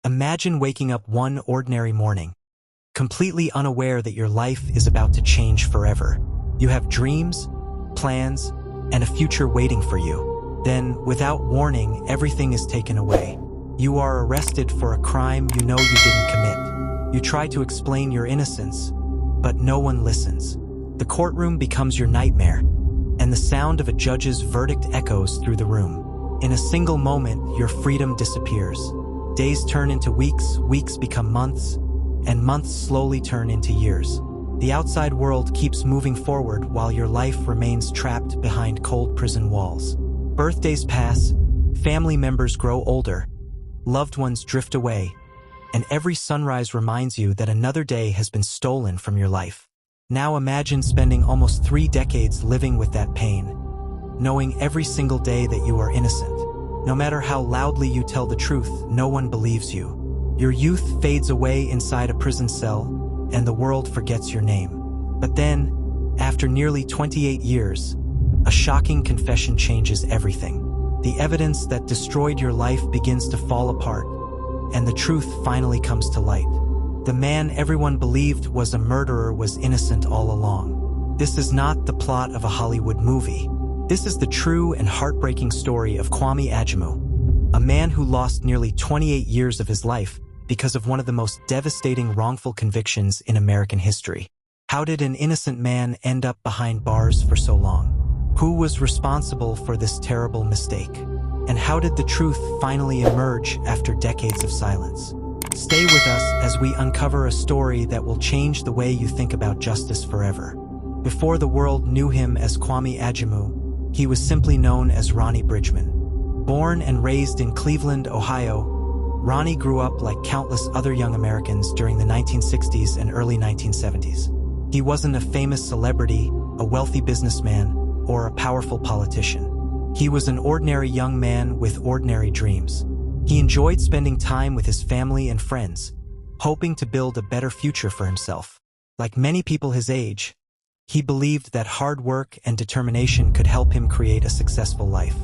Imagine waking up one ordinary morning, completely unaware that your life is about to change forever. You have dreams, plans, and a future waiting for you. Then, without warning, everything is taken away. You are arrested for a crime you know you didn't commit. You try to explain your innocence, but no one listens. The courtroom becomes your nightmare, and the sound of a judge's verdict echoes through the room. In a single moment, your freedom disappears. Days turn into weeks, weeks become months, and months slowly turn into years. The outside world keeps moving forward while your life remains trapped behind cold prison walls. Birthdays pass, family members grow older, loved ones drift away, and every sunrise reminds you that another day has been stolen from your life. Now imagine spending almost 3 decades living with that pain, knowing every single day that you are innocent. No matter how loudly you tell the truth, no one believes you. Your youth fades away inside a prison cell, and the world forgets your name. But then, after nearly 28 years, a shocking confession changes everything. The evidence that destroyed your life begins to fall apart, and the truth finally comes to light. The man everyone believed was a murderer was innocent all along. This is not the plot of a Hollywood movie. This is the true and heartbreaking story of Kwame Ajamu, a man who lost nearly 28 years of his life because of one of the most devastating wrongful convictions in American history. How did an innocent man end up behind bars for so long? Who was responsible for this terrible mistake? And how did the truth finally emerge after decades of silence? Stay with us as we uncover a story that will change the way you think about justice forever. Before the world knew him as Kwame Ajamu, he was simply known as Ronnie Bridgman. Born and raised in Cleveland, Ohio, Ronnie grew up like countless other young Americans during the 1960s and early 1970s. He wasn't a famous celebrity, a wealthy businessman, or a powerful politician. He was an ordinary young man with ordinary dreams. He enjoyed spending time with his family and friends, hoping to build a better future for himself. Like many people his age, he believed that hard work and determination could help him create a successful life.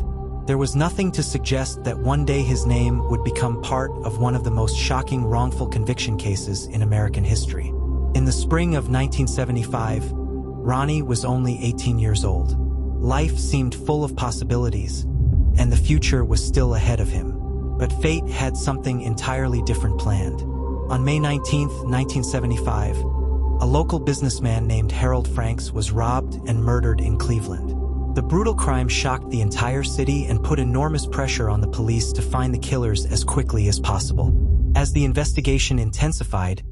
There was nothing to suggest that one day his name would become part of one of the most shocking wrongful conviction cases in American history. In the spring of 1975, Ronnie was only 18 years old. Life seemed full of possibilities, and the future was still ahead of him. But fate had something entirely different planned. On May 19, 1975, a local businessman named Harold Franks was robbed and murdered in Cleveland. The brutal crime shocked the entire city and put enormous pressure on the police to find the killers as quickly as possible. As the investigation intensified,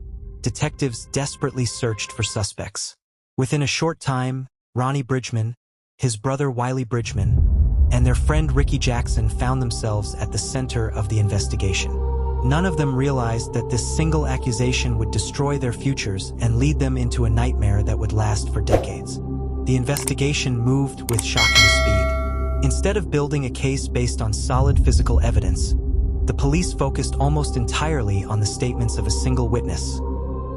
detectives desperately searched for suspects. Within a short time, Ronnie Bridgman, his brother Wiley Bridgman, and their friend Ricky Jackson found themselves at the center of the investigation. None of them realized that this single accusation would destroy their futures and lead them into a nightmare that would last for decades. The investigation moved with shocking speed. Instead of building a case based on solid physical evidence, the police focused almost entirely on the statements of a single witness,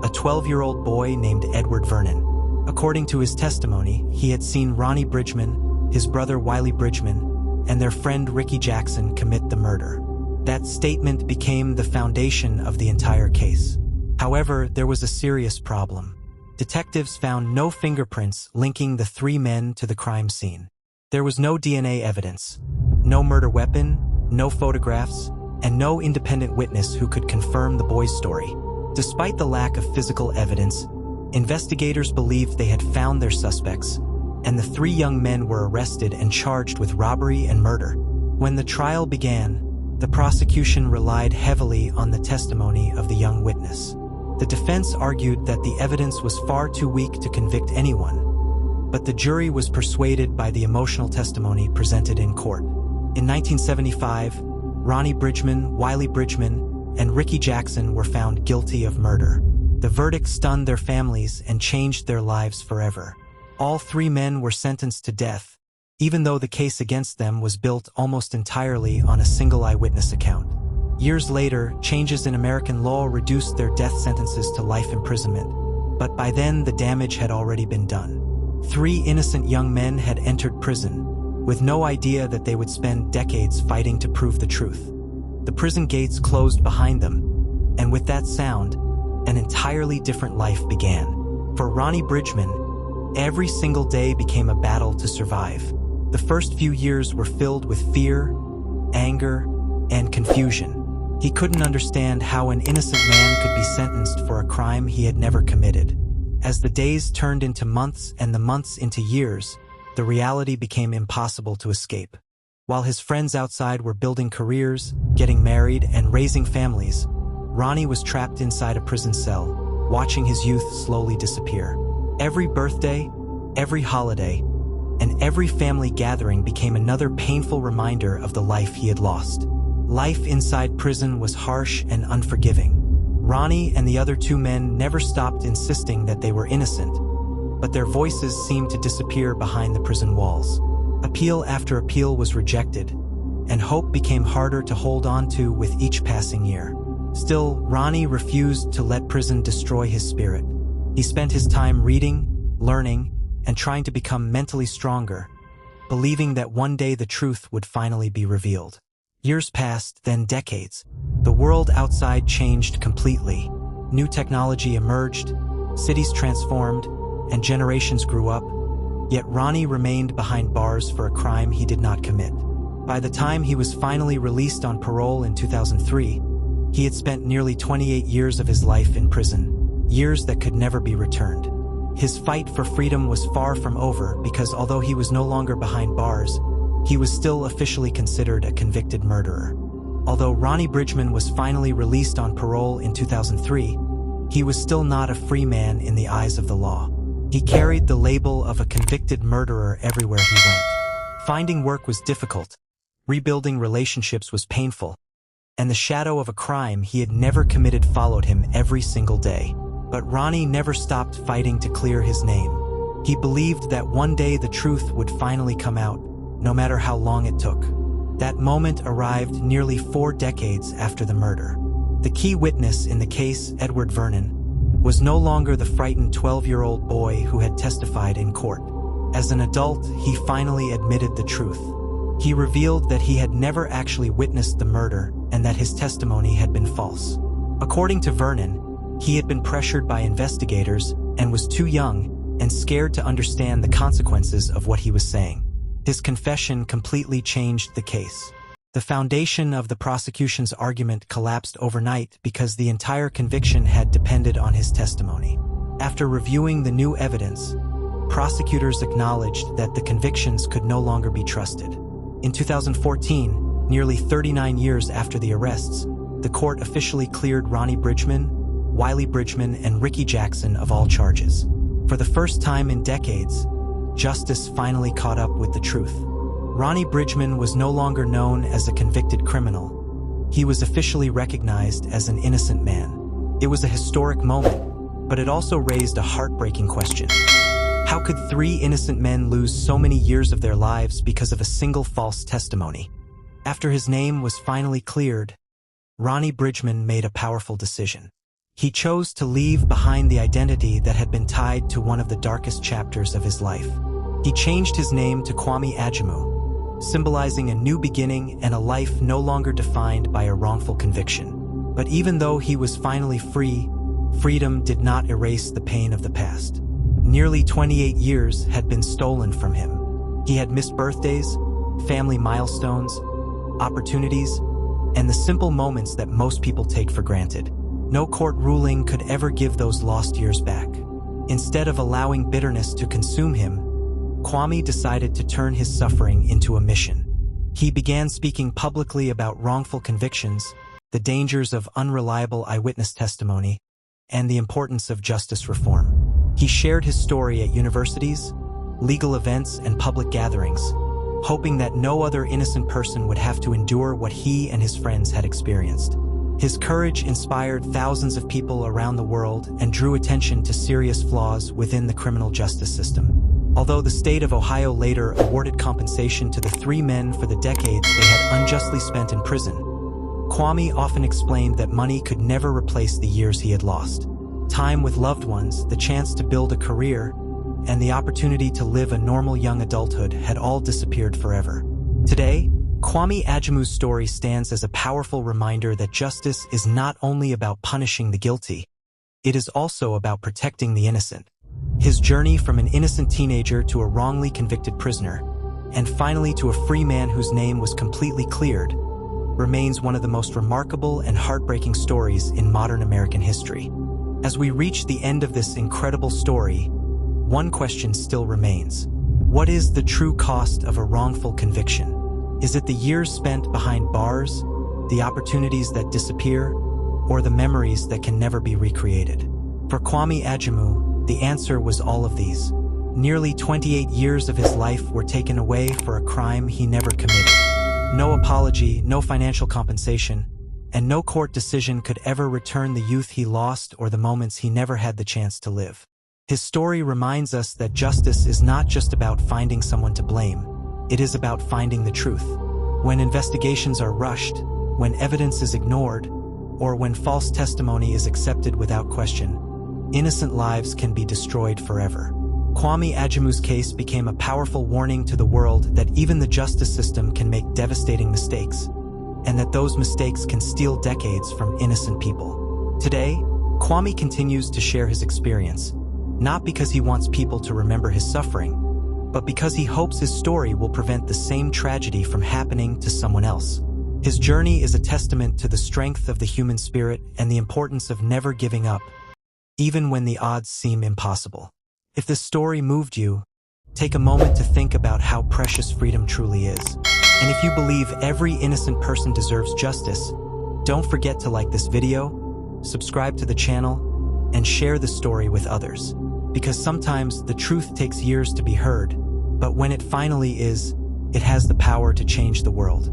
a 12-year-old boy named Edward Vernon. According to his testimony, he had seen Ronnie Bridgman, his brother Wiley Bridgman, and their friend Ricky Jackson commit the murder. That statement became the foundation of the entire case. However, there was a serious problem. Detectives found no fingerprints linking the 3 men to the crime scene. There was no DNA evidence, no murder weapon, no photographs, and no independent witness who could confirm the boy's story. Despite the lack of physical evidence, investigators believed they had found their suspects, and the 3 young men were arrested and charged with robbery and murder. When the trial began, the prosecution relied heavily on the testimony of the young witness. The defense argued that the evidence was far too weak to convict anyone, but the jury was persuaded by the emotional testimony presented in court. In 1975, Ronnie Bridgman, Wiley Bridgman, and Ricky Jackson were found guilty of murder. The verdict stunned their families and changed their lives forever. All 3 men were sentenced to death, even though the case against them was built almost entirely on a single eyewitness account. Years later, changes in American law reduced their death sentences to life imprisonment, but by then the damage had already been done. 3 innocent young men had entered prison, with no idea that they would spend decades fighting to prove the truth. The prison gates closed behind them, And with that sound, an entirely different life began. For Ronnie Bridgman, every single day became a battle to survive. The first few years were filled with fear, anger, and confusion. He couldn't understand how an innocent man could be sentenced for a crime he had never committed. As the days turned into months and the months into years, the reality became impossible to escape. While his friends outside were building careers, getting married, and raising families, Ronnie was trapped inside a prison cell, watching his youth slowly disappear. Every birthday, every holiday, and every family gathering became another painful reminder of the life he had lost. Life inside prison was harsh and unforgiving. Ronnie and the other two men never stopped insisting that they were innocent, but their voices seemed to disappear behind the prison walls. Appeal after appeal was rejected, and hope became harder to hold on to with each passing year. Still, Ronnie refused to let prison destroy his spirit. He spent his time reading, learning, and trying to become mentally stronger, believing that one day the truth would finally be revealed. Years passed, then decades. The world outside changed completely. New technology emerged, cities transformed, and generations grew up. Yet Ronnie remained behind bars for a crime he did not commit. By the time he was finally released on parole in 2003, he had spent nearly 28 years of his life in prison, years that could never be returned. His fight for freedom was far from over because although he was no longer behind bars, he was still officially considered a convicted murderer. Although Ronnie Bridgman was finally released on parole in 2003, he was still not a free man in the eyes of the law. He carried the label of a convicted murderer everywhere he went. Finding work was difficult, rebuilding relationships was painful, and the shadow of a crime he had never committed followed him every single day. But Ronnie never stopped fighting to clear his name. He believed that one day the truth would finally come out, no matter how long it took. That moment arrived nearly 4 decades after the murder. The key witness in the case, Edward Vernon, was no longer the frightened 12-year-old boy who had testified in court. As an adult, he finally admitted the truth. He revealed that he had never actually witnessed the murder and that his testimony had been false. According to Vernon, he had been pressured by investigators and was too young and scared to understand the consequences of what he was saying. His confession completely changed the case. The foundation of the prosecution's argument collapsed overnight because the entire conviction had depended on his testimony. After reviewing the new evidence, prosecutors acknowledged that the convictions could no longer be trusted. In 2014, nearly 39 years after the arrests, the court officially cleared Ronnie Bridgman, Wiley Bridgman, and Ricky Jackson of all charges. For the first time in decades, justice finally caught up with the truth. Ronnie Bridgman was no longer known as a convicted criminal. He was officially recognized as an innocent man. It was a historic moment, but it also raised a heartbreaking question. How could 3 innocent men lose so many years of their lives because of a single false testimony? After his name was finally cleared, Ronnie Bridgman made a powerful decision. He chose to leave behind the identity that had been tied to one of the darkest chapters of his life. He changed his name to Kwame Ajamu, symbolizing a new beginning and a life no longer defined by a wrongful conviction. But even though he was finally free, freedom did not erase the pain of the past. Nearly 28 years had been stolen from him. He had missed birthdays, family milestones, opportunities, and the simple moments that most people take for granted. No court ruling could ever give those lost years back. Instead of allowing bitterness to consume him, Kwame decided to turn his suffering into a mission. He began speaking publicly about wrongful convictions, the dangers of unreliable eyewitness testimony, and the importance of justice reform. He shared his story at universities, legal events, and public gatherings, hoping that no other innocent person would have to endure what he and his friends had experienced. His courage inspired thousands of people around the world and drew attention to serious flaws within the criminal justice system. Although the state of Ohio later awarded compensation to the 3 men for the decades they had unjustly spent in prison, Kwame often explained that money could never replace the years he had lost. Time with loved ones, the chance to build a career, and the opportunity to live a normal young adulthood had all disappeared forever. Today, Kwame Ajamu's story stands as a powerful reminder that justice is not only about punishing the guilty, it is also about protecting the innocent. His journey from an innocent teenager to a wrongly convicted prisoner, and finally to a free man whose name was completely cleared, remains one of the most remarkable and heartbreaking stories in modern American history. As we reach the end of this incredible story, one question still remains. What is the true cost of a wrongful conviction? Is it the years spent behind bars, the opportunities that disappear, or the memories that can never be recreated? For Kwame Ajamu, the answer was all of these. Nearly 28 years of his life were taken away for a crime he never committed. No apology, no financial compensation, and no court decision could ever return the youth he lost or the moments he never had the chance to live. His story reminds us that justice is not just about finding someone to blame. It is about finding the truth. When investigations are rushed, when evidence is ignored, or when false testimony is accepted without question, innocent lives can be destroyed forever. Kwame Ajamu's case became a powerful warning to the world that even the justice system can make devastating mistakes, and that those mistakes can steal decades from innocent people. Today, Kwame continues to share his experience, not because he wants people to remember his suffering, but because he hopes his story will prevent the same tragedy from happening to someone else. His journey is a testament to the strength of the human spirit and the importance of never giving up, even when the odds seem impossible. If this story moved you, take a moment to think about how precious freedom truly is. And if you believe every innocent person deserves justice, don't forget to like this video, subscribe to the channel, and share the story with others. Because sometimes the truth takes years to be heard, but when it finally is, it has the power to change the world.